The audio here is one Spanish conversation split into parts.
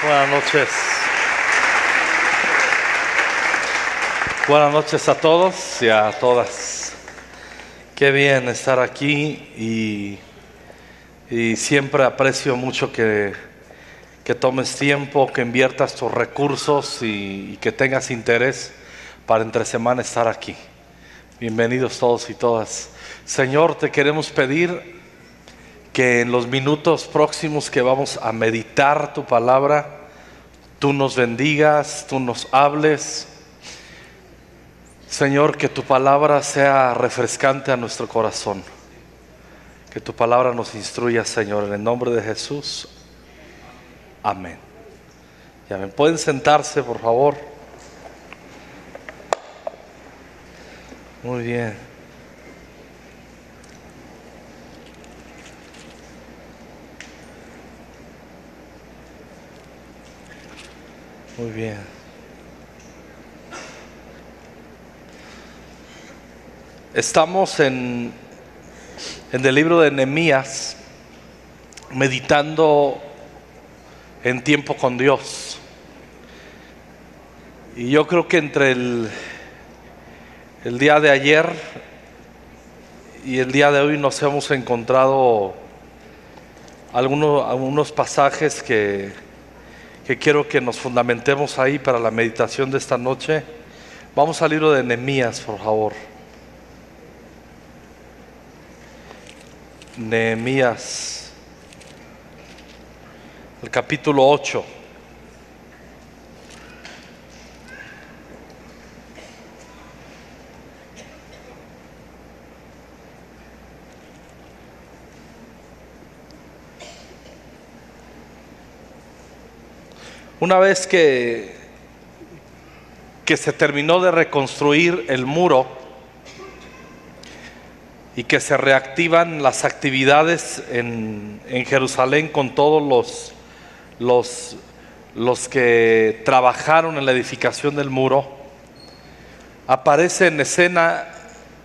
Buenas noches. Buenas noches a todos y a todas. Qué bien estar aquí y siempre aprecio mucho que tomes tiempo, que inviertas tus recursos y que tengas interés para entre semana estar aquí. Bienvenidos todos y todas. Señor, te queremos pedir que en los minutos próximos que vamos a meditar tu palabra, tú nos bendigas, tú nos hables. Señor, que tu palabra sea refrescante a nuestro corazón. Que tu palabra nos instruya, Señor, en el nombre de Jesús. Amén. Y amén. ¿Pueden sentarse, por favor? Muy bien. Muy bien. Estamos en el libro de Nehemías, meditando en tiempo con Dios. Y yo creo que entre el día de ayer y el día de hoy nos hemos encontrado algunos pasajes que quiero que nos fundamentemos ahí para la meditación de esta noche. Vamos al libro de Nehemías, por favor. Nehemías, el capítulo 8. Una vez que se terminó de reconstruir el muro y que se reactivan las actividades en Jerusalén con todos los que trabajaron en la edificación del muro, aparece en escena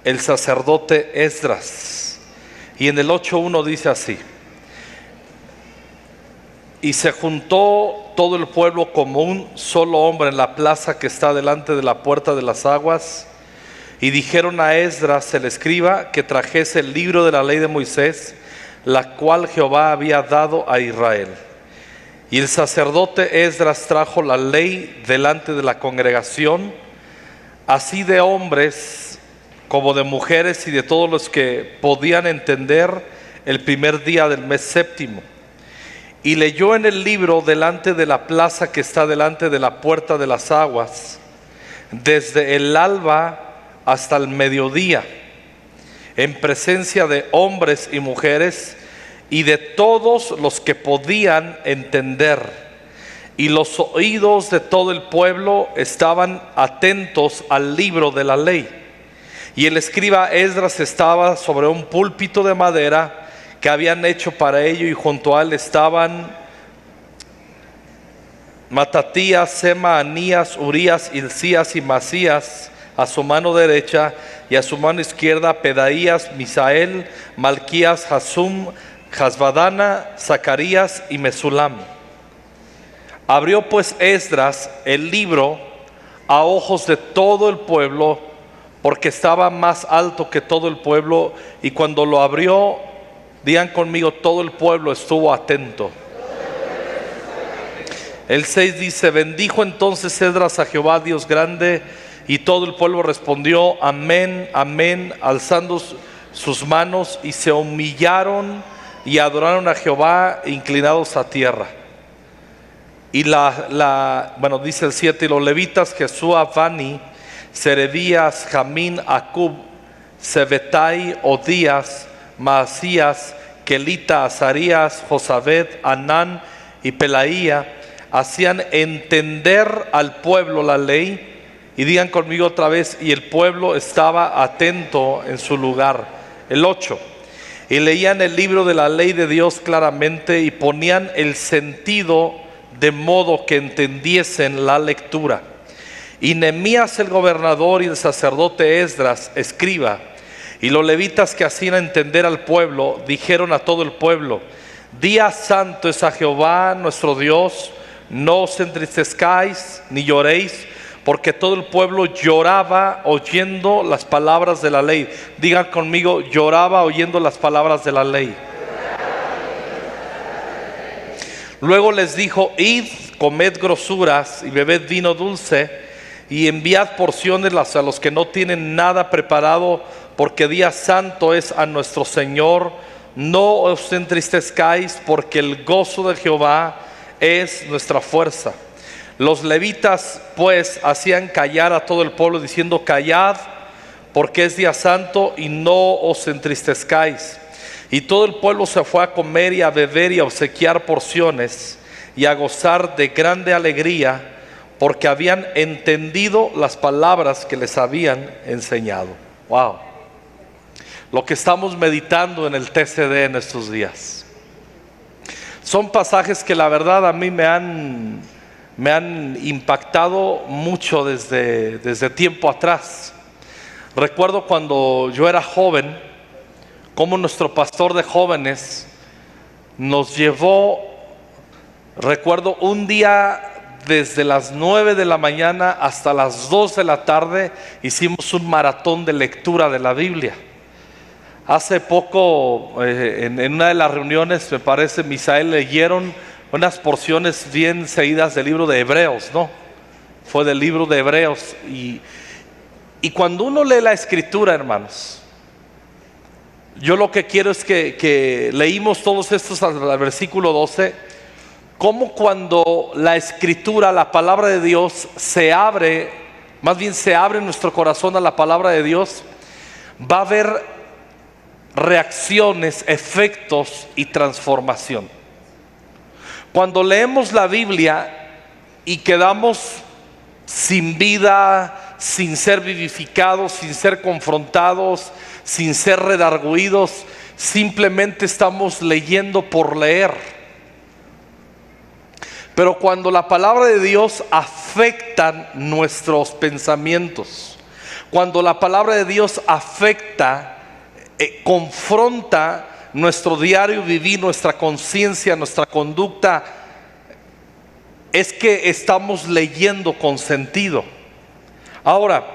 el sacerdote Esdras, y en el 8:1 dice así: y se juntó todo el pueblo como un solo hombre en la plaza que está delante de la puerta de las aguas, y dijeron a Esdras el escriba que trajese el libro de la ley de Moisés, la cual Jehová había dado a Israel. Y el sacerdote Esdras trajo la ley delante de la congregación, así de hombres como de mujeres y de todos los que podían entender, el primer día del mes séptimo. Y leyó en el libro delante de la plaza que está delante de la puerta de las aguas, desde el alba hasta el mediodía, en presencia de hombres y mujeres y de todos los que podían entender. Y los oídos de todo el pueblo estaban atentos al libro de la ley. Y el escriba Esdras estaba sobre un púlpito de madera que habían hecho para ello, y junto a él estaban Matatías, Sema, Anías, Urías, Hilcías y Masías a su mano derecha, y a su mano izquierda Pedaías, Misael, Malquías, Hasum, Hasbadana, Zacarías y Mesulam. Abrió pues Esdras el libro a ojos de todo el pueblo, porque estaba más alto que todo el pueblo, y cuando lo abrió, digan conmigo, todo el pueblo estuvo atento. El 6 dice: bendijo entonces Esdras a Jehová Dios grande, y todo el pueblo respondió amén, amén, alzando sus manos, y se humillaron y adoraron a Jehová inclinados a tierra. Y dice el 7: y los levitas Jesúa, Bani, Serebías, Jamín, Acub, Sebetai, Odías, Maasías, Kelita, Azarías, Josabed, Anán y Pelaía hacían entender al pueblo la ley. Y digan conmigo otra vez: y el pueblo estaba atento en su lugar. El 8: y leían el libro de la ley de Dios claramente, y ponían el sentido de modo que entendiesen la lectura. Y Nehemías el gobernador y el sacerdote Esdras escriba y los levitas que hacían entender al pueblo dijeron a todo el pueblo: día santo es a Jehová nuestro Dios, no os entristezcáis ni lloréis, porque todo el pueblo lloraba oyendo las palabras de la ley. Digan conmigo, lloraba oyendo las palabras de la ley. Luego les dijo: id, comed grosuras y bebed vino dulce, y enviad porciones a los que no tienen nada preparado, porque día santo es a nuestro Señor. No os entristezcáis, porque el gozo de Jehová es nuestra fuerza. Los levitas pues hacían callar a todo el pueblo, diciendo: callad, porque es día santo, y no os entristezcáis. Y todo el pueblo se fue a comer y a beber y a obsequiar porciones y a gozar de grande alegría, porque habían entendido las palabras que les habían enseñado. Wow. Lo que estamos meditando en el TCD en estos días son pasajes que la verdad a mí me han impactado mucho desde tiempo atrás. Recuerdo cuando yo era joven, como nuestro pastor de jóvenes nos llevó, recuerdo un día desde las 9 de la mañana hasta las 2 de la tarde, hicimos un maratón de lectura de la Biblia. Hace poco, en una de las reuniones, me parece, Misael leyeron unas porciones bien seguidas del libro de Hebreos, ¿no? Fue del libro de Hebreos. Y cuando uno lee la escritura, hermanos, yo lo que quiero es que leímos todos estos al versículo 12, como cuando la escritura, la palabra de Dios se abre, más bien se abre nuestro corazón a la palabra de Dios, va a haber reacciones, efectos y transformación. Cuando leemos la Biblia y quedamos sin vida, sin ser vivificados, sin ser confrontados, sin ser redarguidos, simplemente estamos leyendo por leer. Pero cuando la palabra de Dios afecta nuestros pensamientos, cuando la palabra de Dios afecta, confronta nuestro diario vivir, nuestra conciencia, nuestra conducta, es que estamos leyendo con sentido. Ahora,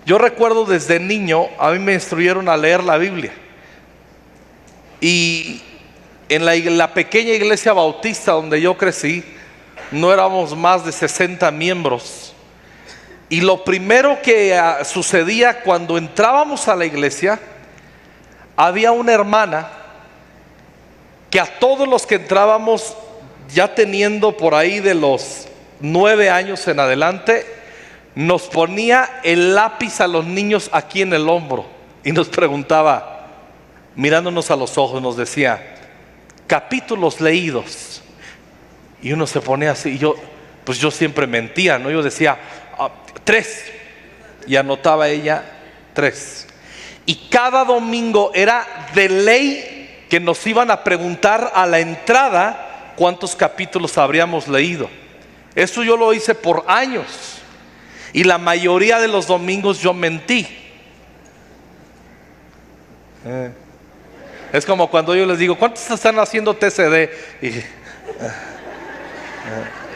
yo recuerdo desde niño, a mí me instruyeron a leer la Biblia. Y en la pequeña iglesia bautista donde yo crecí, no éramos más de 60 miembros. Y lo primero que sucedía cuando entrábamos a la iglesia, había una hermana que a todos los que entrábamos, ya teniendo por ahí de los 9 años en adelante, nos ponía el lápiz a los niños aquí en el hombro y nos preguntaba, mirándonos a los ojos, nos decía: capítulos leídos. Y uno se ponía así, y yo siempre mentía, ¿no? Yo decía 3, y anotaba ella 3. Y cada domingo era de ley que nos iban a preguntar a la entrada cuántos capítulos habríamos leído. Eso yo lo hice por años. Y la mayoría de los domingos yo mentí. Es como cuando yo les digo: ¿cuántos están haciendo TCD?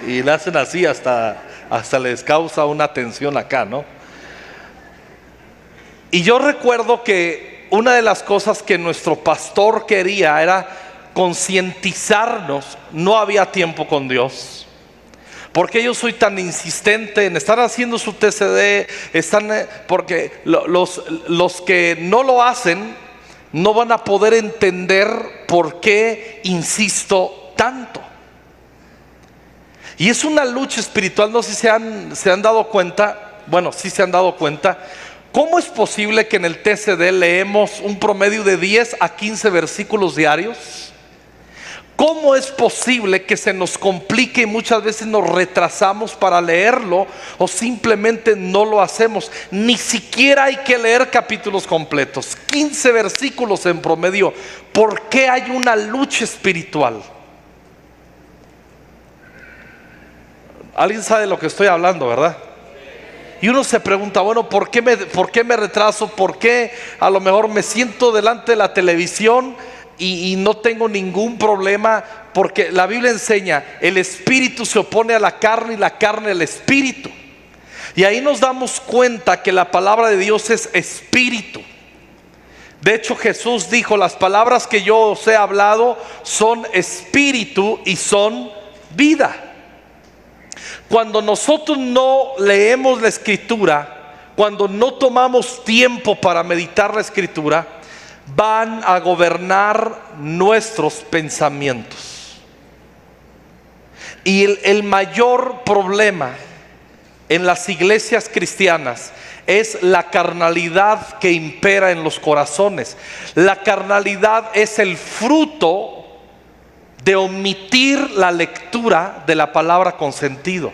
Y le hacen así, hasta les causa una tensión acá, ¿no? Y yo recuerdo que una de las cosas que nuestro pastor quería era concientizarnos. No había tiempo con Dios. ¿Por qué yo soy tan insistente en estar haciendo su TCD? Porque los que no lo hacen no van a poder entender por qué insisto tanto. Y es una lucha espiritual. No sé si se han dado cuenta. Bueno, sí se han dado cuenta. ¿Cómo es posible que en el TCD leemos un promedio de 10 a 15 versículos diarios? ¿Cómo es posible que se nos complique y muchas veces nos retrasamos para leerlo, o simplemente no lo hacemos? Ni siquiera hay que leer capítulos completos, 15 versículos en promedio. ¿Por qué hay una lucha espiritual? Alguien sabe de lo que estoy hablando, ¿verdad? Y uno se pregunta, bueno, ¿por qué me retraso? ¿Por qué a lo mejor me siento delante de la televisión y no tengo ningún problema, porque la Biblia enseña, el espíritu se opone a la carne y la carne al espíritu. Y ahí nos damos cuenta que la palabra de Dios es espíritu. De hecho, Jesús dijo, las palabras que yo os he hablado son espíritu y son vida. Cuando nosotros no leemos la Escritura, cuando no tomamos tiempo para meditar la Escritura, van a gobernar nuestros pensamientos. Y el mayor problema en las iglesias cristianas es la carnalidad que impera en los corazones. La carnalidad es el fruto de omitir la lectura de la palabra con sentido.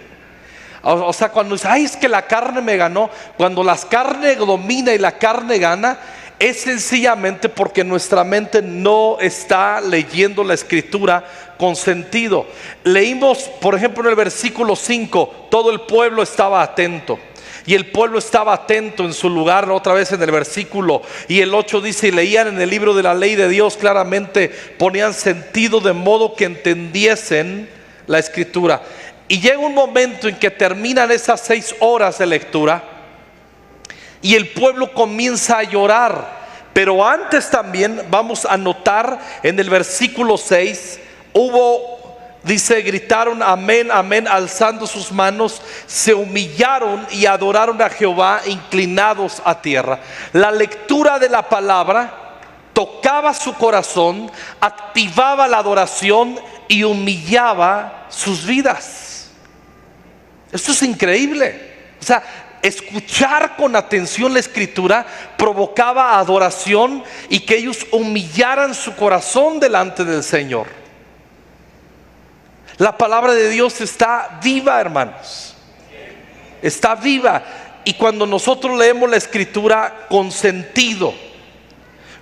O sea, cuando dice, ay, es que la carne me ganó, cuando la carne domina y la carne gana, es sencillamente porque nuestra mente no está leyendo la Escritura con sentido. Leímos, por ejemplo, en el versículo 5, todo el pueblo estaba atento. Y el pueblo estaba atento en su lugar, otra vez en el versículo. Y el 8 dice, y leían en el libro de la ley de Dios claramente, ponían sentido de modo que entendiesen la Escritura. Y llega un momento en que terminan esas 6 horas de lectura y el pueblo comienza a llorar. Pero antes también vamos a notar en el versículo 6, dice, gritaron amén, amén, alzando sus manos, se humillaron y adoraron a Jehová inclinados a tierra. La lectura de la palabra tocaba su corazón, activaba la adoración y humillaba sus vidas. Esto es increíble. O sea, escuchar con atención la Escritura provocaba adoración y que ellos humillaran su corazón delante del Señor. La palabra de Dios está viva, hermanos. Está viva. Y cuando nosotros leemos la Escritura con sentido,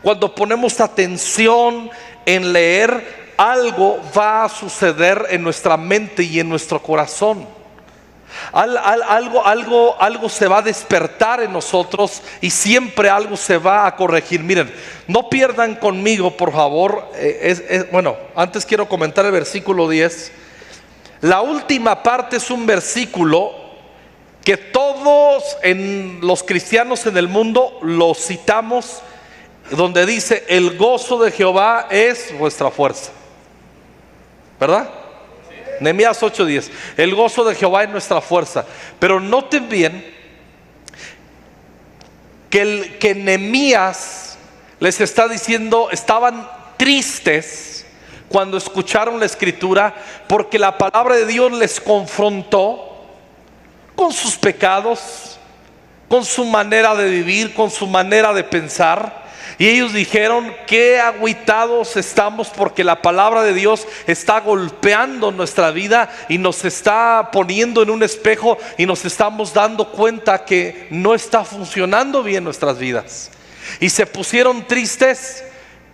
cuando ponemos atención en leer, algo va a suceder en nuestra mente y en nuestro corazón. Algo se va a despertar en nosotros y siempre algo se va a corregir. Miren, no pierdan conmigo, por favor. Bueno, antes quiero comentar el versículo 10. La última parte es un versículo que todos los cristianos en el mundo lo citamos, donde dice, el gozo de Jehová es vuestra fuerza, ¿verdad? Nehemías 8:10, el gozo de Jehová es nuestra fuerza. Pero noten bien que Nehemías les está diciendo, estaban tristes cuando escucharon la Escritura, porque la palabra de Dios les confrontó con sus pecados, con su manera de vivir, con su manera de pensar. Y ellos dijeron, qué agüitados estamos, porque la palabra de Dios está golpeando nuestra vida y nos está poniendo en un espejo y nos estamos dando cuenta que no está funcionando bien nuestras vidas. Y se pusieron tristes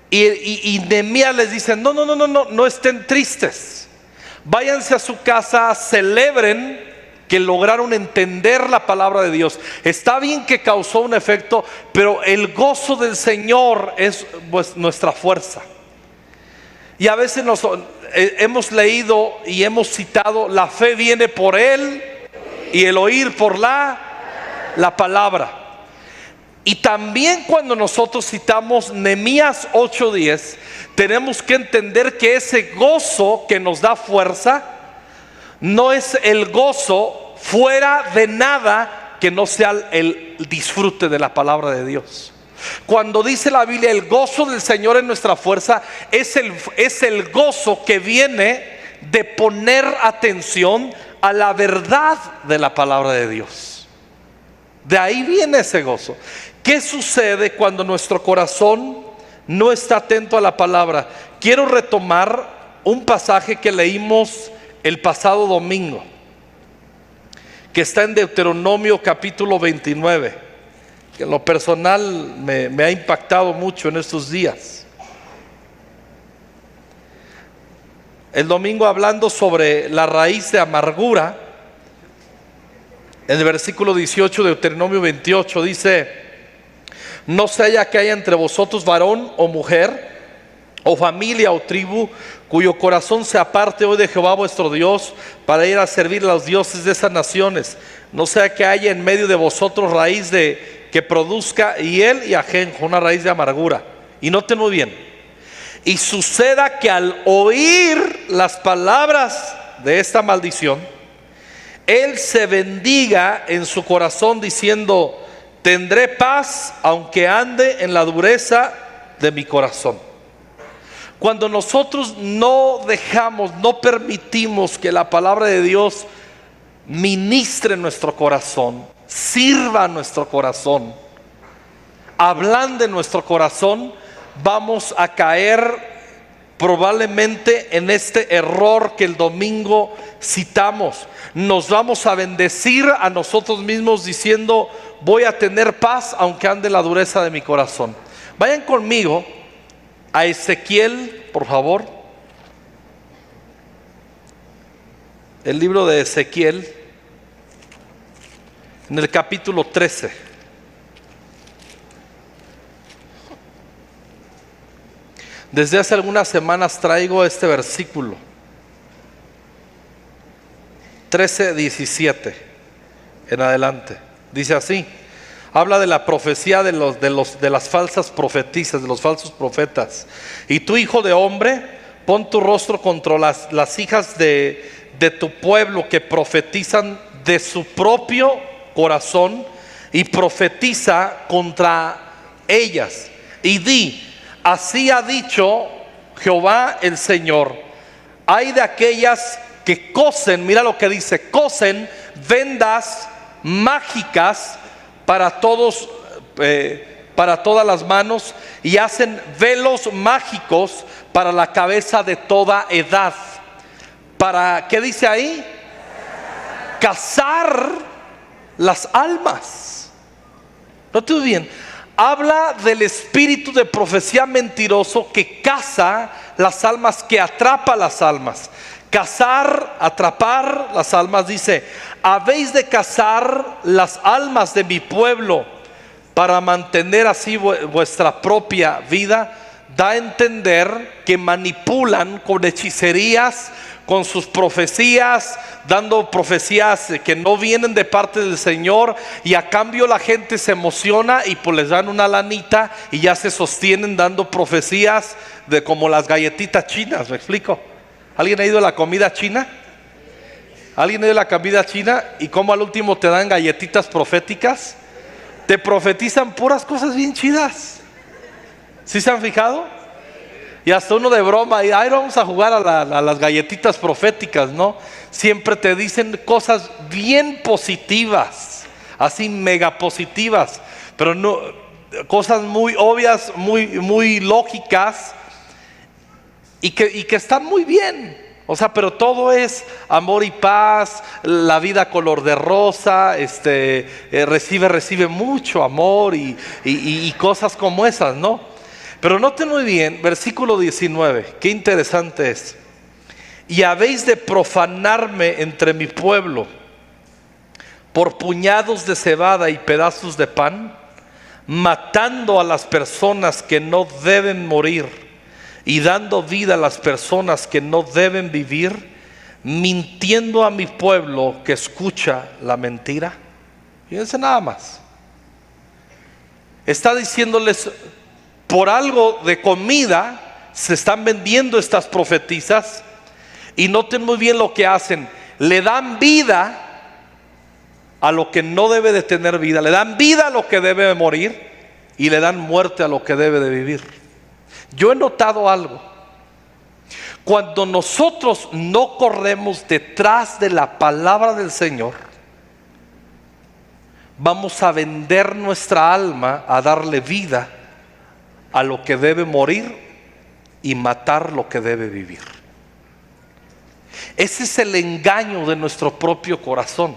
y Nehemías les dice, no estén tristes. Váyanse a su casa, celebren que lograron entender la palabra de Dios. Está bien que causó un efecto, pero el gozo del Señor es nuestra fuerza. Y a veces hemos leído y hemos citado, la fe viene por Él y el oír por la palabra. Y también cuando nosotros citamos Nehemías 8:10, tenemos que entender que ese gozo que nos da fuerza no es el gozo fuera de nada que no sea el disfrute de la palabra de Dios. Cuando dice la Biblia, el gozo del Señor es nuestra fuerza, es el gozo que viene de poner atención a la verdad de la palabra de Dios. De ahí viene ese gozo. ¿Qué sucede cuando nuestro corazón no está atento a la palabra? Quiero retomar un pasaje que leímos el pasado domingo, que está en Deuteronomio capítulo 29, que en lo personal me ha impactado mucho en estos días. El domingo, hablando sobre la raíz de amargura, en el versículo 18 de Deuteronomio 28 dice, no sea que haya entre vosotros varón o mujer, o familia o tribu, cuyo corazón se aparte hoy de Jehová vuestro Dios, para ir a servir a los dioses de esas naciones. No sea que haya en medio de vosotros raíz de que produzca hiel y ajenjo, una raíz de amargura. Y noten muy bien: y suceda que al oír las palabras de esta maldición, él se bendiga en su corazón diciendo: tendré paz aunque ande en la dureza de mi corazón. Cuando nosotros no dejamos, no permitimos que la palabra de Dios ministre nuestro corazón, sirva a nuestro corazón, ablande nuestro corazón, vamos a caer probablemente en este error que el domingo citamos. Nos vamos a bendecir a nosotros mismos diciendo: voy a tener paz aunque ande la dureza de mi corazón. Vayan conmigo a Ezequiel, por favor. El libro de Ezequiel, en el capítulo 13. Desde hace algunas semanas traigo este versículo 13:17 en adelante. Dice así: habla de la profecía de las falsas profetisas, de los falsos profetas. Y tú, hijo de hombre, pon tu rostro contra las hijas de tu pueblo que profetizan de su propio corazón, y profetiza contra ellas. Y di: así ha dicho Jehová el Señor: hay de aquellas que cosen, mira lo que dice, cosen vendas mágicas para todas las manos, y hacen velos mágicos para la cabeza de toda edad. ¿Para qué dice ahí? Cazar las almas. Note bien, habla del espíritu de profecía mentiroso que caza las almas, que atrapa las almas. Cazar, atrapar las almas. Dice: habéis de cazar las almas de mi pueblo para mantener así vuestra propia vida. Da a entender que manipulan con hechicerías, con sus profecías, dando profecías que no vienen de parte del Señor, y a cambio la gente se emociona y pues les dan una lanita y ya se sostienen dando profecías de como las galletitas chinas. ¿Me explico? ¿Alguien ha ido a la comida china? ¿Alguien ha ido a la comida china y como al último te dan galletitas proféticas? Te profetizan puras cosas bien chidas. ¿Sí se han fijado? Y hasta uno de broma, y ay, vamos a jugar a las galletitas proféticas, ¿no? Siempre te dicen cosas bien positivas, así mega positivas, pero no, cosas muy obvias, muy lógicas, y que están muy bien. O sea, pero todo es amor y paz, la vida color de rosa, recibe mucho amor y cosas como esas, ¿no? Pero noten muy bien, versículo 19, qué interesante es. Y habéis de profanarme entre mi pueblo por puñados de cebada y pedazos de pan, matando a las personas que no deben morir y dando vida a las personas que no deben vivir, mintiendo a mi pueblo que escucha la mentira. Fíjense nada más. Está diciéndoles: por algo de comida se están vendiendo estas profetisas. Y noten muy bien lo que hacen: le dan vida a lo que no debe de tener vida, le dan vida a lo que debe de morir, y le dan muerte a lo que debe de vivir. Yo he notado algo: cuando nosotros no corremos detrás de la palabra del Señor, vamos a vender nuestra alma a darle vida a lo que debe morir y matar lo que debe vivir. Ese es el engaño de nuestro propio corazón.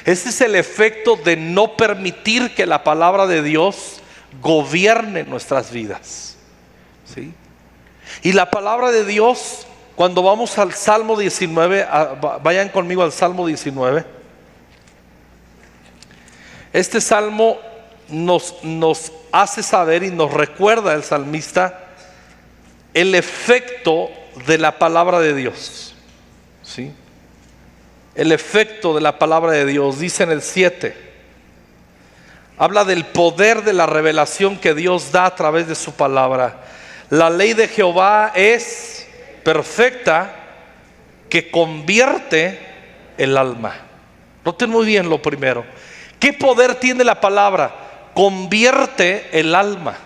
Ese es el efecto de no permitir que la palabra de Dios gobierne nuestras vidas, ¿sí? Y la palabra de Dios, cuando vamos al Salmo 19, vayan conmigo al Salmo 19. Este salmo nos hace saber y nos recuerda el salmista el efecto de la palabra de Dios. ¿Sí? El efecto de la palabra de Dios, dice en el 7, habla del poder de la revelación que Dios da a través de su palabra. La ley de Jehová es perfecta, que convierte el alma. Noten muy bien lo primero. ¿Qué poder tiene la palabra? Convierte el alma.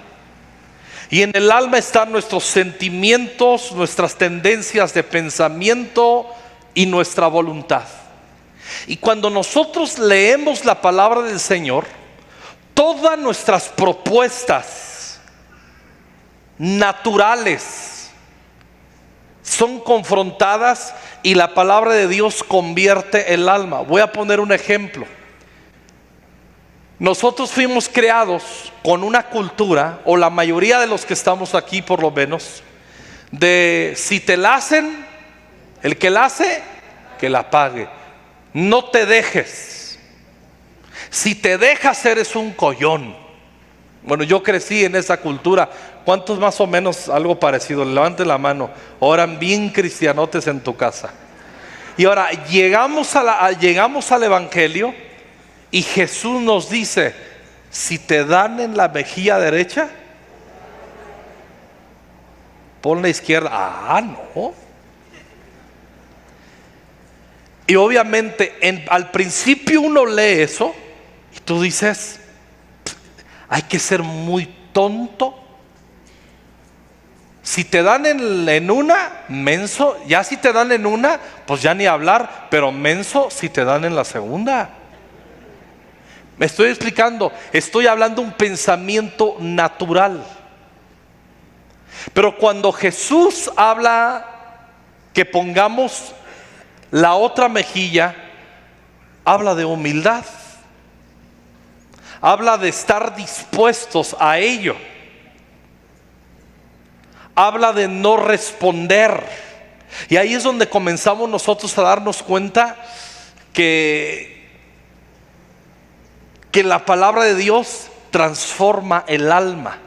Y en el alma están nuestros sentimientos, nuestras tendencias de pensamiento y nuestra voluntad. Y cuando nosotros leemos la palabra del Señor, todas nuestras propuestas naturales son confrontadas y la palabra de Dios convierte el alma. Voy a poner un ejemplo. Nosotros fuimos creados con una cultura, o la mayoría de los que estamos aquí por lo menos, de si te la hacen, el que la hace, que la pague. No te dejes. Si te dejas, eres un collón. Bueno, yo crecí en esa cultura. ¿Cuántos más o menos algo parecido? Levanten la mano. Oran bien cristianotes en tu casa. Y ahora llegamos al Evangelio y Jesús nos dice: si te dan en la mejilla derecha, pon la izquierda. Ah, no. Y obviamente al principio uno lee eso y tú dices: hay que ser muy tonto. Si te dan en una, menso. Ya si te dan en una, pues ya ni hablar. Pero menso si te dan en la segunda. Me estoy explicando. Estoy hablando un pensamiento natural. Pero cuando Jesús habla que pongamos la otra mejilla, habla de humildad. Habla de estar dispuestos a ello. Habla de no responder. Y ahí es donde comenzamos nosotros a darnos cuenta que la palabra de Dios transforma el alma.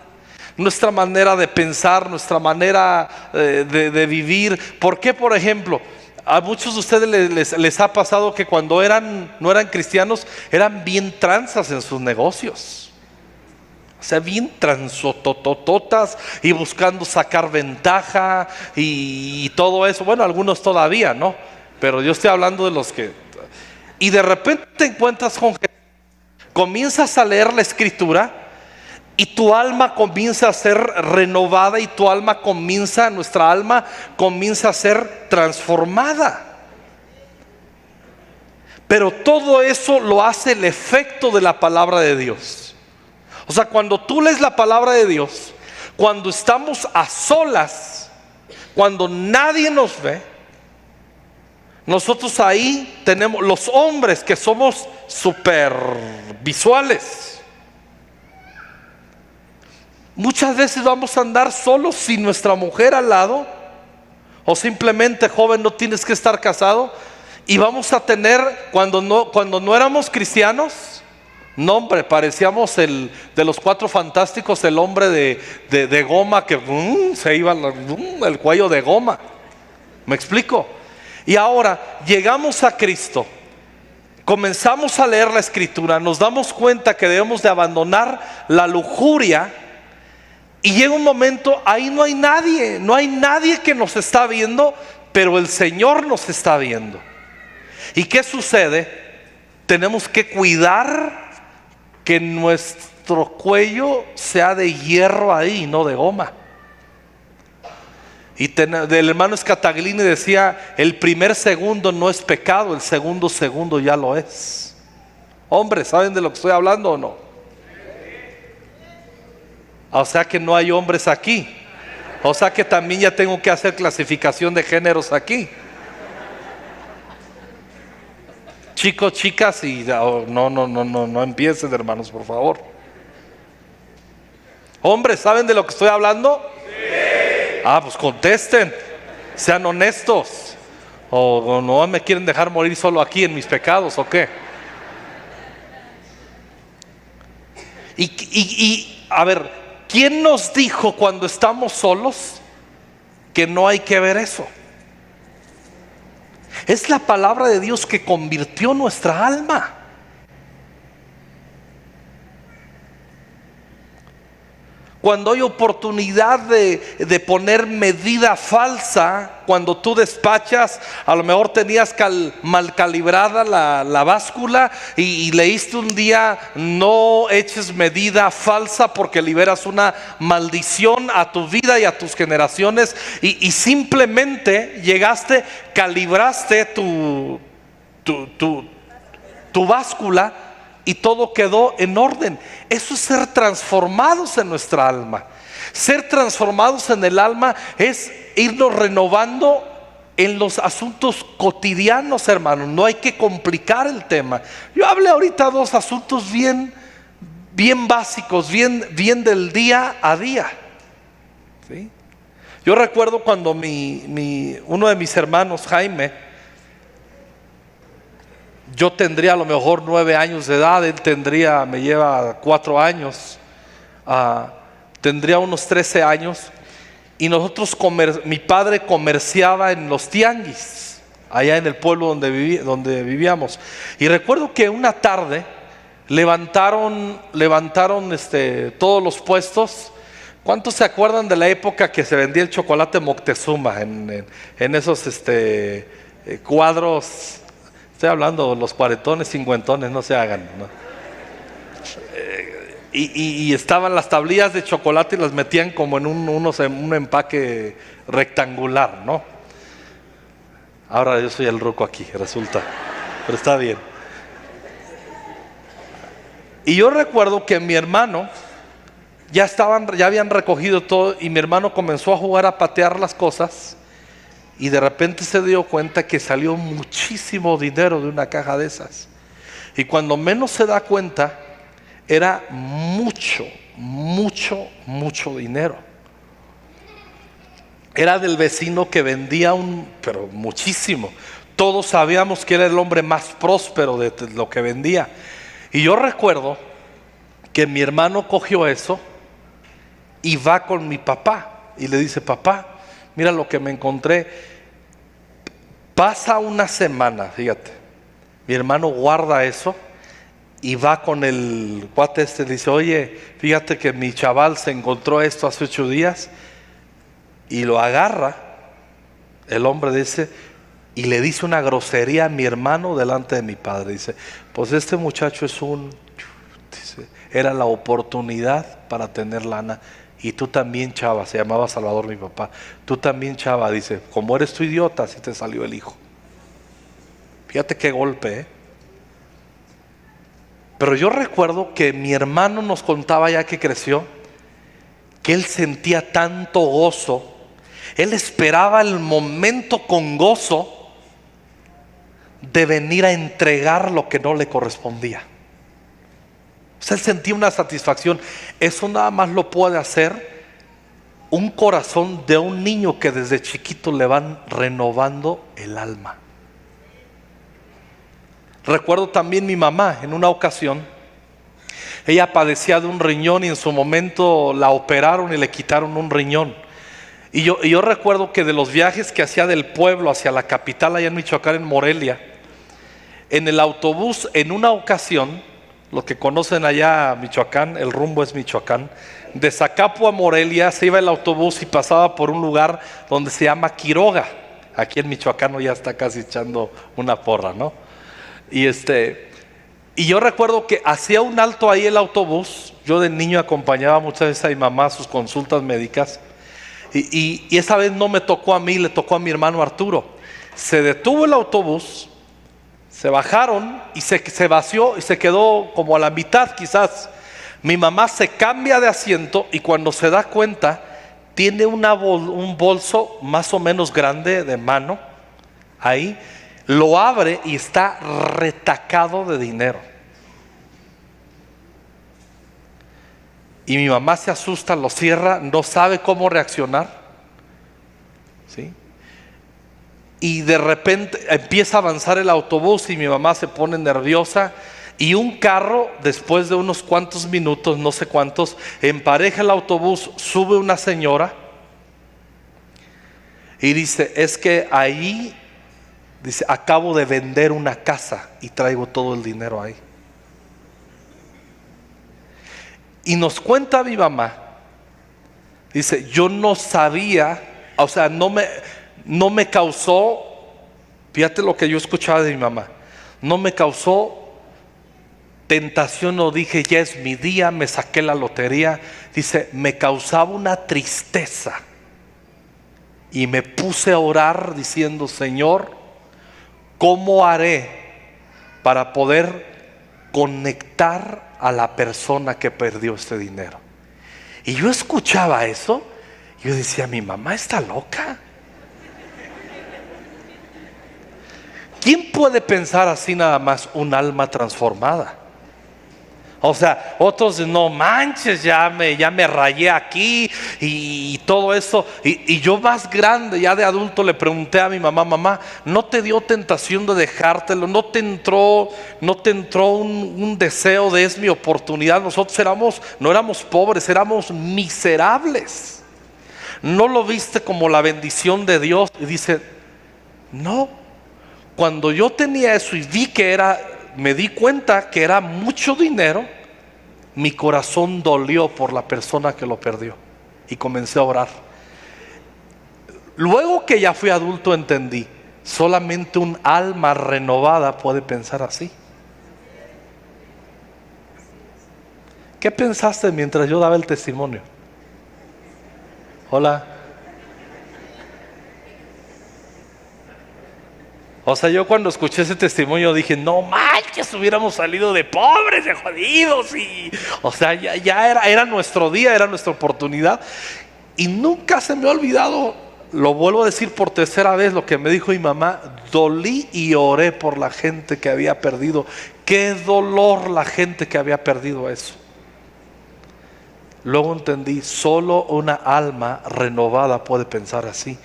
Nuestra manera de pensar, nuestra manera de vivir. ¿Por qué, por ejemplo, a muchos de ustedes les ha pasado que cuando no eran cristianos, eran bien tranzas en sus negocios? O sea, bien transotototas y buscando sacar ventaja y todo eso. Bueno, algunos todavía, ¿no? Pero yo estoy hablando de los que... Y de repente te encuentras con Jesús, comienzas a leer la Escritura y tu alma comienza a ser renovada y nuestra alma comienza a ser transformada. Pero todo eso lo hace el efecto de la palabra de Dios. O sea, cuando tú lees la palabra de Dios, cuando estamos a solas, cuando nadie nos ve, nosotros ahí tenemos los hombres que somos súper visuales. Muchas veces vamos a andar solos sin nuestra mujer al lado, o simplemente, joven, no tienes que estar casado, y vamos a tener, cuando no éramos cristianos, no, hombre, parecíamos de los Cuatro Fantásticos, el hombre de goma que se iba el cuello de goma. ¿Me explico? Y ahora llegamos a Cristo, comenzamos a leer la Escritura, nos damos cuenta que debemos de abandonar la lujuria. Y llega un momento, ahí no hay nadie que nos está viendo, pero el Señor nos está viendo. ¿Y qué sucede? Tenemos que cuidar que nuestro cuello sea de hierro ahí, no de goma. Y del hermano Scataglini decía: el primer segundo no es pecado, el segundo ya lo es. Hombres, ¿saben de lo que estoy hablando o no? O sea que no hay hombres aquí. O sea que también ya tengo que hacer clasificación de géneros aquí. Chicos, chicas, y no empiecen, hermanos, por favor. Hombres, ¿saben de lo que estoy hablando? Sí. Pues contesten, sean honestos. O no me quieren dejar morir solo aquí en mis pecados, ¿o qué? Y a ver, ¿quién nos dijo cuando estamos solos que no hay que ver eso. Es la palabra de Dios que convirtió nuestra alma. Cuando hay oportunidad de poner medida falsa, cuando tú despachas, a lo mejor tenías mal calibrada la báscula y leíste un día: no eches medida falsa porque liberas una maldición a tu vida y a tus generaciones, y simplemente llegaste, calibraste tu báscula y todo quedó en orden. Eso es ser transformados en nuestra alma. Ser transformados en el alma es irnos renovando en los asuntos cotidianos, hermanos. No hay que complicar el tema. Yo hablé ahorita dos asuntos bien básicos, bien del día a día, ¿sí? Yo recuerdo cuando uno de mis hermanos, Jaime, yo tendría a lo mejor 9 años de edad, él me lleva 4 años, tendría unos 13 años, y mi padre comerciaba en los tianguis, allá en el pueblo donde vivíamos. Y recuerdo que una tarde levantaron todos los puestos. ¿Cuántos se acuerdan de la época que se vendía el chocolate Moctezuma en esos cuadros? Estoy hablando de los cuaretones, cincuentones, no se hagan, ¿no? Y estaban las tablillas de chocolate y las metían como en un empaque rectangular, ¿no? Ahora yo soy el ruco aquí, resulta, pero está bien. Y yo recuerdo que mi hermano ya habían recogido todo, y mi hermano comenzó a jugar a patear las cosas. Y de repente se dio cuenta que salió muchísimo dinero de una caja de esas. Y cuando menos se da cuenta, era mucho dinero. Era del vecino que vendía pero muchísimo. Todos sabíamos que era el hombre más próspero de lo que vendía. Y yo recuerdo que mi hermano cogió eso y va con mi papá y le dice: papá, mira lo que me encontré. Pasa una semana, fíjate, mi hermano guarda eso y va con el cuate dice: oye, fíjate que mi chaval se encontró esto hace 8 días. Y lo agarra el hombre, dice, y le dice una grosería a mi hermano delante de mi padre. Dice: pues este muchacho dice, era la oportunidad para tener lana. Y tú también, chava, se llamaba Salvador mi papá, tú también, chava, dice, como eres tu idiota, así te salió el hijo. Fíjate qué golpe, ¿eh? Pero yo recuerdo que mi hermano nos contaba, ya que creció, que él sentía tanto gozo, él esperaba el momento con gozo de venir a entregar lo que no le correspondía. O sea, él sentía una satisfacción. Eso nada más lo puede hacer un corazón de un niño que desde chiquito le van renovando el alma. Recuerdo también mi mamá, en una ocasión, ella padecía de un riñón y en su momento la operaron y le quitaron un riñón. Y yo recuerdo que de los viajes que hacía del pueblo hacia la capital allá en Michoacán, en Morelia, en el autobús, en una ocasión, los que conocen allá Michoacán, el rumbo es Michoacán, de Zacapu a Morelia se iba el autobús y pasaba por un lugar donde se llama Quiroga. Aquí en Michoacán ya está casi echando una porra, ¿no? Y yo recuerdo que hacía un alto ahí el autobús. Yo de niño acompañaba muchas veces a mi mamá a sus consultas médicas, y esa vez no me tocó a mí, le tocó a mi hermano Arturo. Se detuvo el autobús, se bajaron y se vació y se quedó como a la mitad quizás. Mi mamá se cambia de asiento y cuando se da cuenta tiene un bolso más o menos grande de mano ahí. Lo abre y está retacado de dinero. Y mi mamá se asusta, lo cierra, no sabe cómo reaccionar, ¿sí? Y de repente empieza a avanzar el autobús y mi mamá se pone nerviosa. Y un carro, después de unos cuantos minutos, no sé cuántos, empareja el autobús, sube una señora Y dice, es que ahí, dice, acabo de vender una casa y traigo todo el dinero ahí. Y nos cuenta mi mamá, dice, yo no sabía, o sea, no me causó, fíjate lo que yo escuchaba de mi mamá, no me causó tentación, no dije, ya es mi día, me saqué la lotería. Dice, me causaba una tristeza. Y me puse a orar diciendo, Señor, ¿cómo haré para poder conectar a la persona que perdió este dinero? Y yo escuchaba eso, y yo decía, mi mamá está loca. ¿Quién puede pensar así nada más? Un alma transformada. O sea, otros, no manches, ya me rayé aquí y todo eso. Y yo más grande, ya de adulto, le pregunté a mi mamá, mamá, ¿no te dio tentación de dejártelo? ¿No te entró un deseo de es mi oportunidad? Nosotros no éramos pobres, éramos miserables. ¿No lo viste como la bendición de Dios? Y dice, no. Cuando yo tenía eso y me di cuenta que era mucho dinero, mi corazón dolió por la persona que lo perdió y comencé a orar. Luego que ya fui adulto entendí, solamente un alma renovada puede pensar así. ¿Qué pensaste mientras yo daba el testimonio? Hola. O sea, yo cuando escuché ese testimonio dije, no manches, hubiéramos salido de pobres, de jodidos. O sea, ya era nuestro día, era nuestra oportunidad. Y nunca se me ha olvidado, lo vuelvo a decir por tercera vez, lo que me dijo mi mamá, dolí y oré por la gente que había perdido. Qué dolor la gente que había perdido eso. Luego entendí, solo una alma renovada puede pensar así.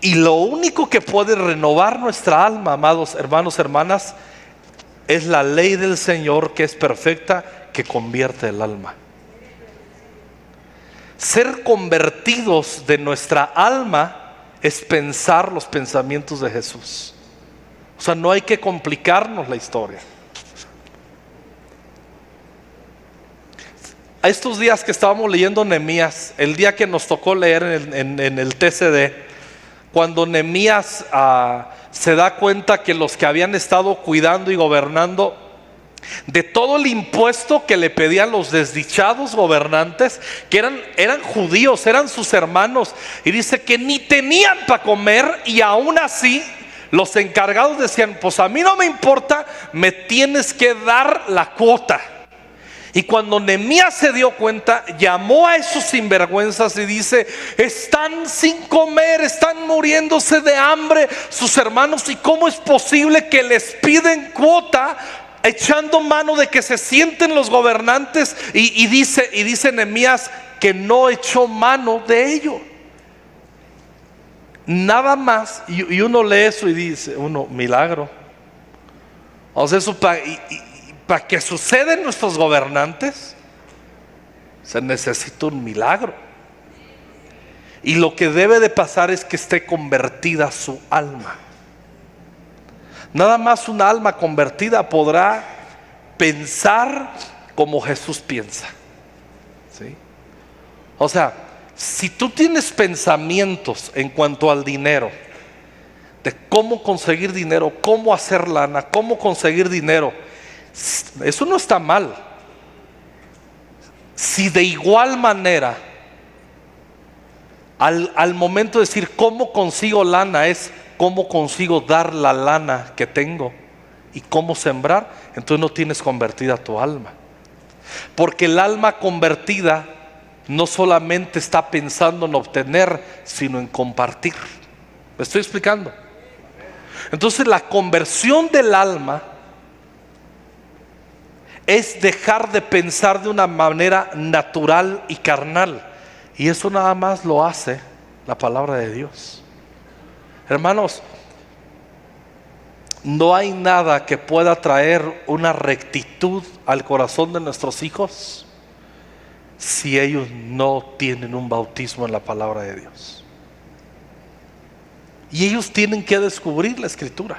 Y lo único que puede renovar nuestra alma, amados hermanos, hermanas, es la ley del Señor, que es perfecta, que convierte el alma. Ser convertidos de nuestra alma es pensar los pensamientos de Jesús. O sea, no hay que complicarnos la historia. A estos días que estábamos leyendo Nehemías, el día que nos tocó leer en el TCD, cuando Nehemías se da cuenta que los que habían estado cuidando y gobernando de todo el impuesto que le pedían los desdichados gobernantes, que eran judíos, eran sus hermanos, y dice que ni tenían para comer, y aún así los encargados decían, pues a mí no me importa, me tienes que dar la cuota. Y cuando Nehemías se dio cuenta, llamó a esos sinvergüenzas y dice, están sin comer, están muriéndose de hambre sus hermanos, y cómo es posible que les piden cuota, echando mano de que se sienten los gobernantes. Y dice Nehemías que no echó mano de ello. Nada más, y uno lee eso y dice, milagro. O sea, eso para que suceda en nuestros gobernantes, se necesita un milagro. Y lo que debe de pasar es que esté convertida su alma. Nada más una alma convertida podrá pensar como Jesús piensa. ¿Sí? O sea, si tú tienes pensamientos en cuanto al dinero, de cómo conseguir dinero, cómo hacer lana, cómo conseguir dinero, eso no está mal. Si de igual manera al momento de decir cómo consigo lana es cómo consigo dar la lana que tengo y cómo sembrar, entonces no tienes convertida tu alma. Porque el alma convertida no solamente está pensando en obtener, sino en compartir. ¿Me estoy explicando? Entonces la conversión del alma es dejar de pensar de una manera natural y carnal. Y eso nada más lo hace la palabra de Dios. Hermanos, no hay nada que pueda traer una rectitud al corazón de nuestros hijos si ellos no tienen un bautismo en la palabra de Dios. Y ellos tienen que descubrir la Escritura.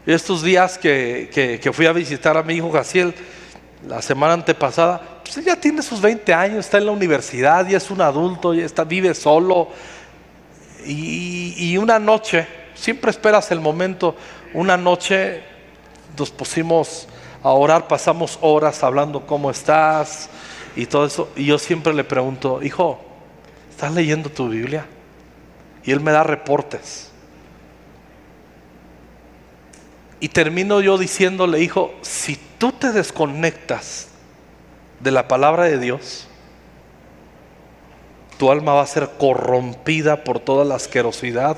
Estos días que fui a visitar a mi hijo Jaciel, la semana antepasada, pues él ya tiene sus 20 años, está en la universidad, ya es un adulto, vive solo. Y una noche, siempre esperas el momento, una noche nos pusimos a orar, pasamos horas hablando cómo estás y todo eso. Y yo siempre le pregunto, hijo, ¿estás leyendo tu Biblia? Y él me da reportes. Y termino yo diciéndole, hijo, si tú te desconectas de la palabra de Dios, tu alma va a ser corrompida por toda la asquerosidad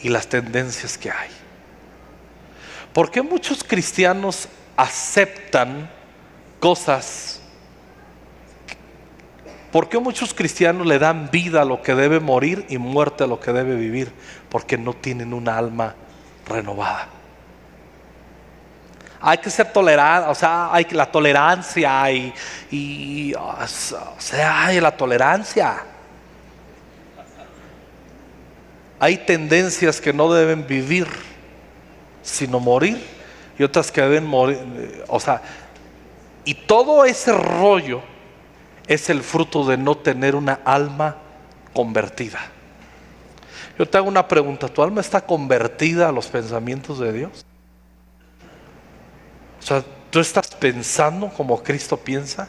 y las tendencias que hay. ¿Por qué muchos cristianos aceptan cosas? ¿Por qué muchos cristianos le dan vida a lo que debe morir y muerte a lo que debe vivir? Porque no tienen una alma renovada. Hay que ser tolerante, o sea, hay la tolerancia hay la tolerancia. Hay tendencias que no deben vivir, sino morir, y otras que deben morir, y todo ese rollo es el fruto de no tener una alma convertida. Yo te hago una pregunta, ¿tu alma está convertida a los pensamientos de Dios? O sea, ¿tú estás pensando como Cristo piensa?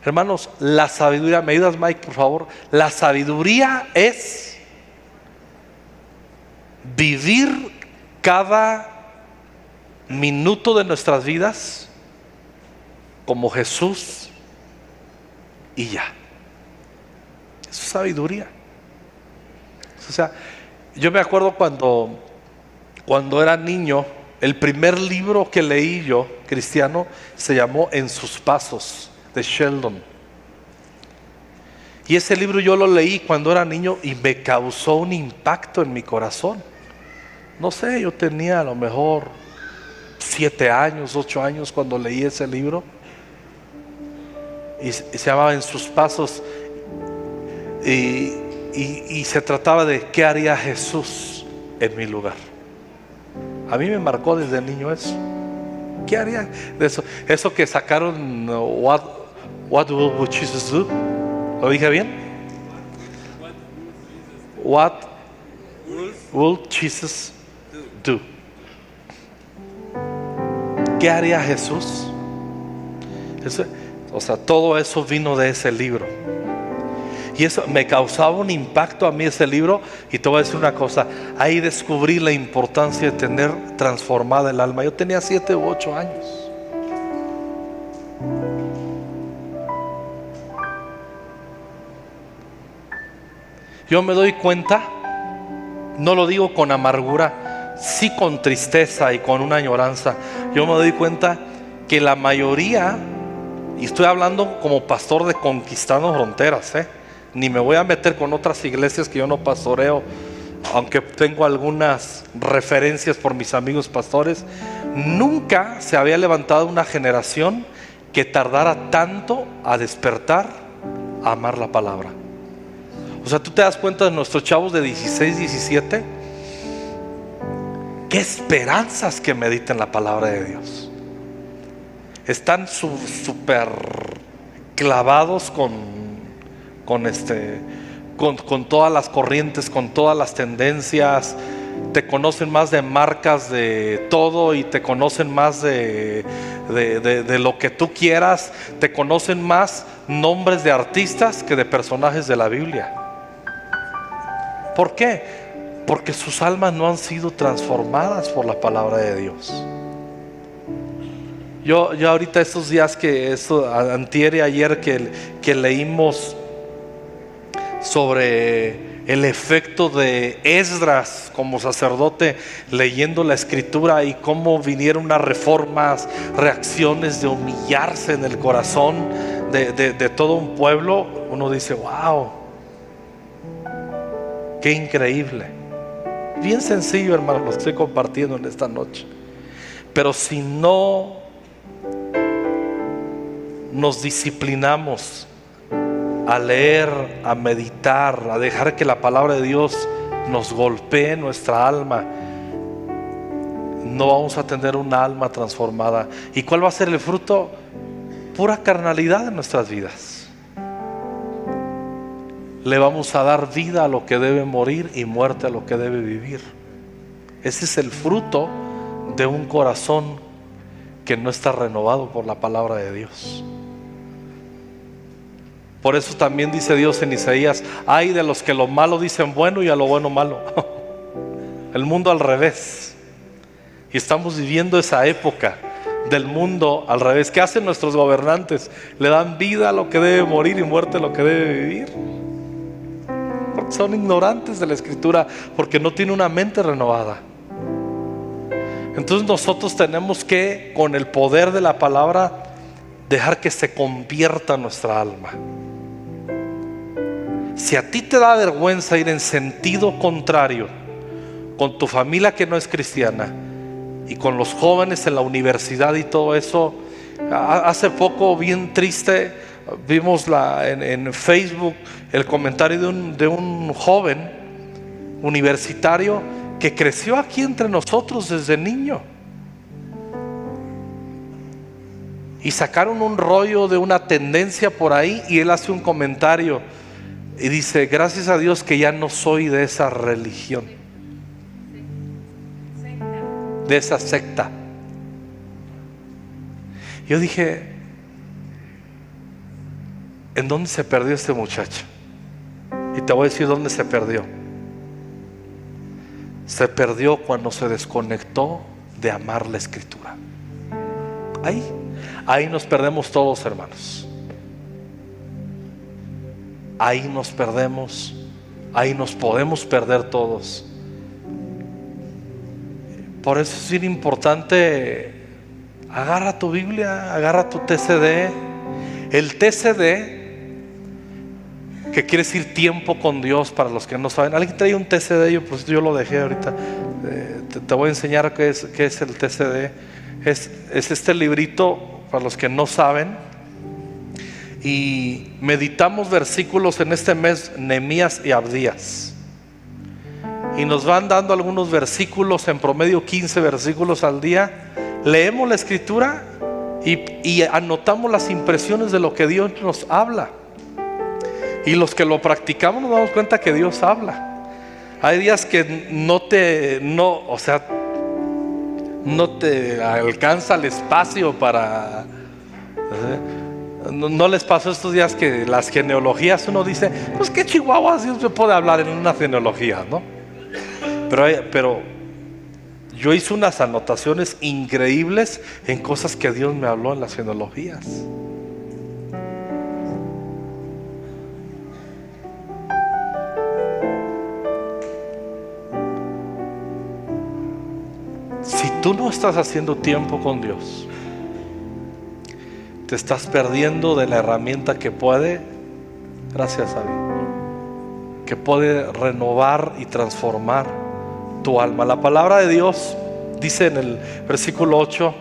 Hermanos, la sabiduría, ¿me ayudas, Mike, por favor? La sabiduría es vivir cada minuto de nuestras vidas como Jesús y ya. Eso es sabiduría. O sea, yo me acuerdo cuando era niño, el primer libro que leí yo, cristiano, se llamó En sus pasos, de Sheldon. Y ese libro yo lo leí cuando era niño y me causó un impacto en mi corazón. No sé, yo tenía a lo mejor 7 años, 8 años cuando leí ese libro. Y se llamaba En sus pasos. Y se trataba de qué haría Jesús en mi lugar. A mí me marcó desde niño eso. ¿Qué haría? Eso que sacaron, what will Jesus do? ¿Lo dije bien? What will Jesus do? ¿Qué haría Jesús? Todo eso vino de ese libro. Y eso me causaba un impacto a mí, ese libro. Y te voy a decir una cosa, ahí descubrí la importancia de tener transformada el alma. Yo tenía 7 u 8 años. Yo me doy cuenta, no lo digo con amargura, sí con tristeza y con una añoranza. Yo me doy cuenta que la mayoría, y estoy hablando como pastor de Conquistando Fronteras, ni me voy a meter con otras iglesias que yo no pastoreo, aunque tengo algunas referencias por mis amigos pastores. Nunca se había levantado una generación que tardara tanto a despertar, a amar la palabra. O sea, tú te das cuenta de nuestros chavos de 16, 17, qué esperanzas que mediten la palabra de Dios. Están súper clavados con todas las corrientes, con todas las tendencias. Te conocen más de marcas de todo y te conocen más de lo que tú quieras. Te conocen más nombres de artistas que de personajes de la Biblia. ¿Por qué? Porque sus almas no han sido transformadas por la palabra de Dios. Yo ahorita estos días antier y ayer que leímos sobre el efecto de Esdras como sacerdote leyendo la escritura y cómo vinieron unas reformas, reacciones de humillarse en el corazón de todo un pueblo, uno dice, wow, qué increíble. Bien sencillo, hermano, lo estoy compartiendo en esta noche. Pero si no nos disciplinamos a leer, a meditar, a dejar que la palabra de Dios nos golpee nuestra alma, no vamos a tener una alma transformada. ¿Y cuál va a ser el fruto? Pura carnalidad en nuestras vidas. Le vamos a dar vida a lo que debe morir y muerte a lo que debe vivir. Ese es el fruto de un corazón que no está renovado por la palabra de Dios. Por eso también dice Dios en Isaías: ay de los que lo malo dicen bueno y a lo bueno malo. El mundo al revés. Y estamos viviendo esa época del mundo al revés. ¿Qué hacen nuestros gobernantes? Le dan vida a lo que debe morir y muerte a lo que debe vivir. Porque son ignorantes de la Escritura, porque no tienen una mente renovada. Entonces nosotros tenemos que, con el poder de la palabra, dejar que se convierta nuestra alma. Si a ti te da vergüenza ir en sentido contrario con tu familia que no es cristiana y con los jóvenes en la universidad y todo eso, hace poco, bien triste, vimos en Facebook el comentario de un joven universitario que creció aquí entre nosotros desde niño, y sacaron un rollo de una tendencia por ahí, y él hace un comentario y dice: gracias a Dios que ya no soy de esa religión, de esa secta. Yo dije: ¿en dónde se perdió este muchacho? Y te voy a decir dónde se perdió. Se perdió cuando se desconectó de amar la Escritura. Ahí nos perdemos todos, hermanos. Ahí nos perdemos. Ahí nos podemos perder todos. Por eso es bien importante: agarra tu Biblia, agarra tu TCD. El TCD, que quiere decir tiempo con Dios, para los que no saben. ¿Alguien trae un TCD? Yo lo dejé ahorita. Te voy a enseñar qué es el TCD. Es este librito, para los que no saben. Y meditamos versículos en este mes, Nehemías y Abdías. Y nos van dando algunos versículos, en promedio 15 versículos al día. Leemos la Escritura y anotamos las impresiones de lo que Dios nos habla. Y los que lo practicamos nos damos cuenta que Dios habla. Hay días que no te alcanza el espacio para... ¿No les pasó estos días que las genealogías uno dice: pues qué chihuahuas Dios me puede hablar en una genealogía, ¿no? Pero yo hice unas anotaciones increíbles en cosas que Dios me habló en las genealogías. Si tú no estás haciendo tiempo con Dios, te estás perdiendo de la herramienta que puede, gracias a Dios, que puede renovar y transformar tu alma. La palabra de Dios dice en el versículo 8,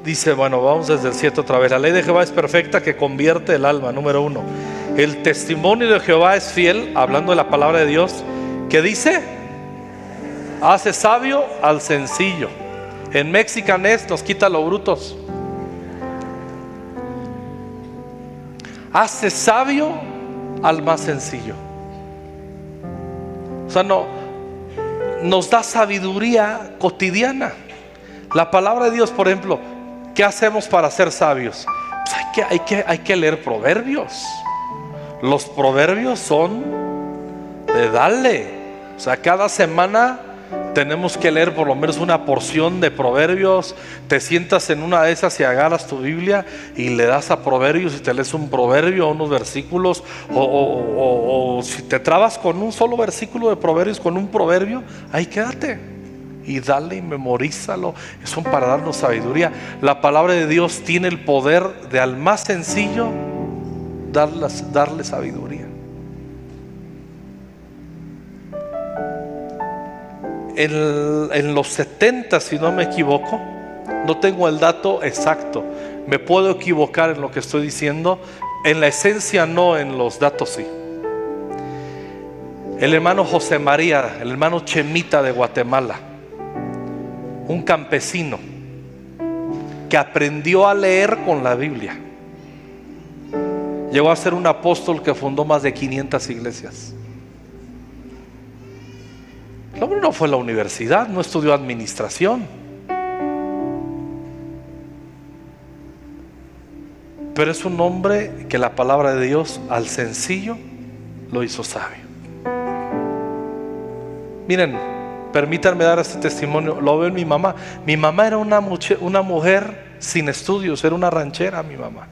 dice, bueno, vamos desde el 7 otra vez. La ley de Jehová es perfecta, que convierte el alma. Número 1. El testimonio de Jehová es fiel, hablando de la palabra de Dios, que dice: hace sabio al sencillo. En mexicanés nos quita los brutos. Hace sabio al más sencillo. O sea, nos da sabiduría cotidiana. La palabra de Dios, por ejemplo, ¿qué hacemos para ser sabios? Pues hay que leer proverbios. Los proverbios son de darle. O sea, cada semana tenemos que leer por lo menos una porción de proverbios. Te sientas en una de esas y agarras tu Biblia y le das a proverbios y te lees un proverbio o unos versículos, o si te trabas con un solo versículo de proverbios, con un proverbio, ahí quédate y dale y memorízalo. Son para darnos sabiduría. La palabra de Dios tiene el poder de al más sencillo darle sabiduría. En los 70, si no me equivoco, No tengo el dato exacto. Me puedo equivocar en lo que estoy diciendo. En la esencia no, en los datos sí. El hermano José María, el hermano Chemita de Guatemala, un campesino que aprendió a leer con la Biblia, llegó a ser un apóstol que fundó más de 500 iglesias. El hombre no fue a la universidad, no estudió administración, pero es un hombre que la palabra de Dios al sencillo lo hizo sabio. Miren, permítanme dar este testimonio. Lo veo en mi mamá. Mi mamá era una mujer sin estudios, era una ranchera, mi mamá,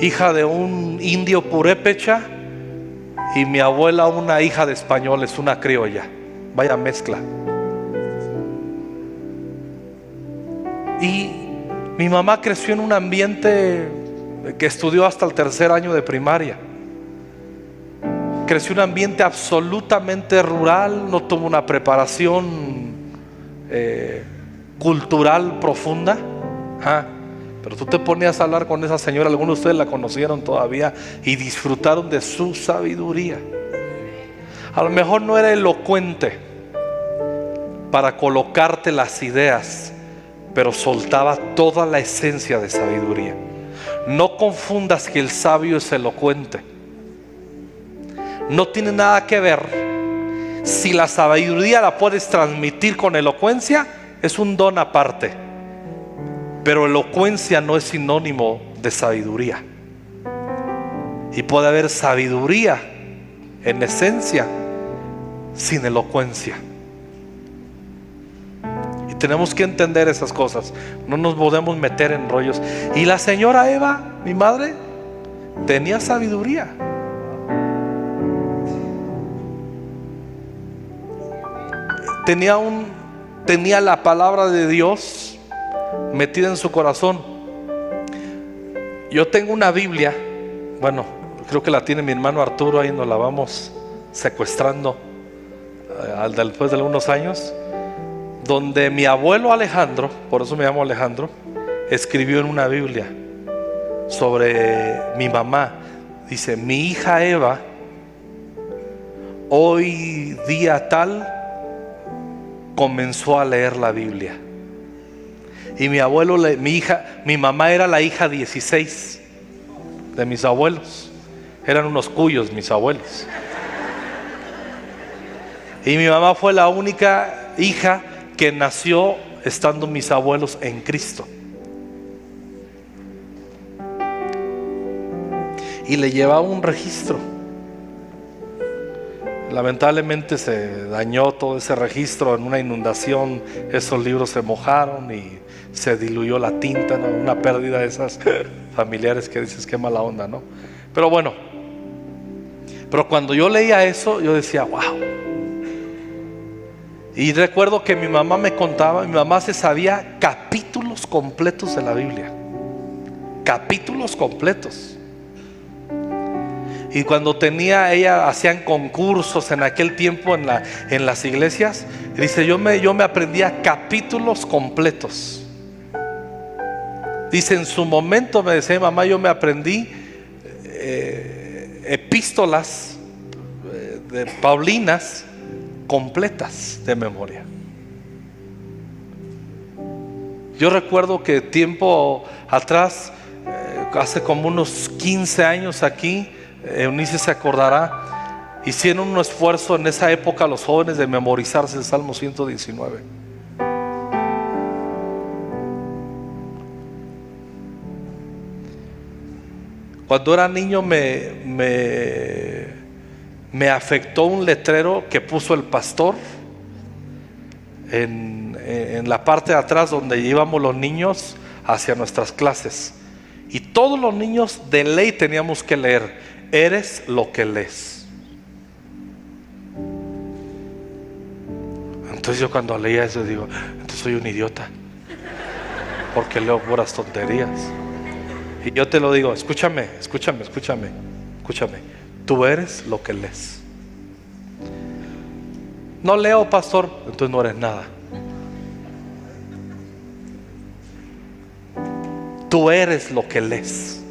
hija de un indio purépecha, y mi abuela una hija de españoles, una criolla. Vaya mezcla. Y mi mamá creció en un ambiente que estudió hasta el 3er año de primaria. Creció en un ambiente absolutamente rural, no tuvo una preparación cultural profunda. Pero tú te ponías a hablar con esa señora, algunos de ustedes la conocieron todavía y disfrutaron de su sabiduría. A lo mejor no era elocuente para colocarte las ideas, pero soltaba toda la esencia de sabiduría. No confundas que el sabio es elocuente. No tiene nada que ver. Si la sabiduría la puedes transmitir con elocuencia, es un don aparte. Pero elocuencia no es sinónimo de sabiduría. Y puede haber sabiduría en esencia sin elocuencia. Y tenemos que entender esas cosas. No nos podemos meter en rollos. Y la señora Eva, mi madre, tenía sabiduría. Tenía la palabra de Dios metida en su corazón. Yo tengo una Biblia, bueno, creo que la tiene mi hermano Arturo, ahí nos la vamos secuestrando después de algunos años, donde mi abuelo Alejandro, por eso me llamo Alejandro, escribió en una Biblia sobre mi mamá. Dice: mi hija Eva, hoy día tal, comenzó a leer la Biblia. Y mi abuelo, mi mamá era la hija 16 de mis abuelos. Eran unos cuyos mis abuelos. Y mi mamá fue la única hija que nació estando mis abuelos en Cristo. Y le llevaba un registro. Lamentablemente se dañó todo ese registro en una inundación. Esos libros se mojaron y se diluyó la tinta, ¿no? Una pérdida de esas familiares que dices qué mala onda, ¿no? Pero bueno, pero cuando yo leía eso, yo decía: wow. Y recuerdo que mi mamá me contaba, mi mamá se sabía capítulos completos de la Biblia. Capítulos completos. Y cuando ella hacían concursos en aquel tiempo en las iglesias, dice: yo me aprendía capítulos completos. Dice: en su momento me decía mamá, yo me aprendí epístolas de paulinas completas de memoria. Yo recuerdo que tiempo atrás, hace como unos 15 años aquí, Eunice se acordará, hicieron un esfuerzo en esa época los jóvenes de memorizarse el Salmo 119. Cuando era niño me afectó un letrero que puso el pastor en la parte de atrás donde íbamos los niños hacia nuestras clases. Y todos los niños de ley teníamos que leer: eres lo que lees. Entonces yo cuando leía eso digo: entonces soy un idiota, porque leo puras tonterías. Y yo te lo digo: escúchame. Tú eres lo que lees. No leo, pastor. Entonces no eres nada. Tú eres lo que lees.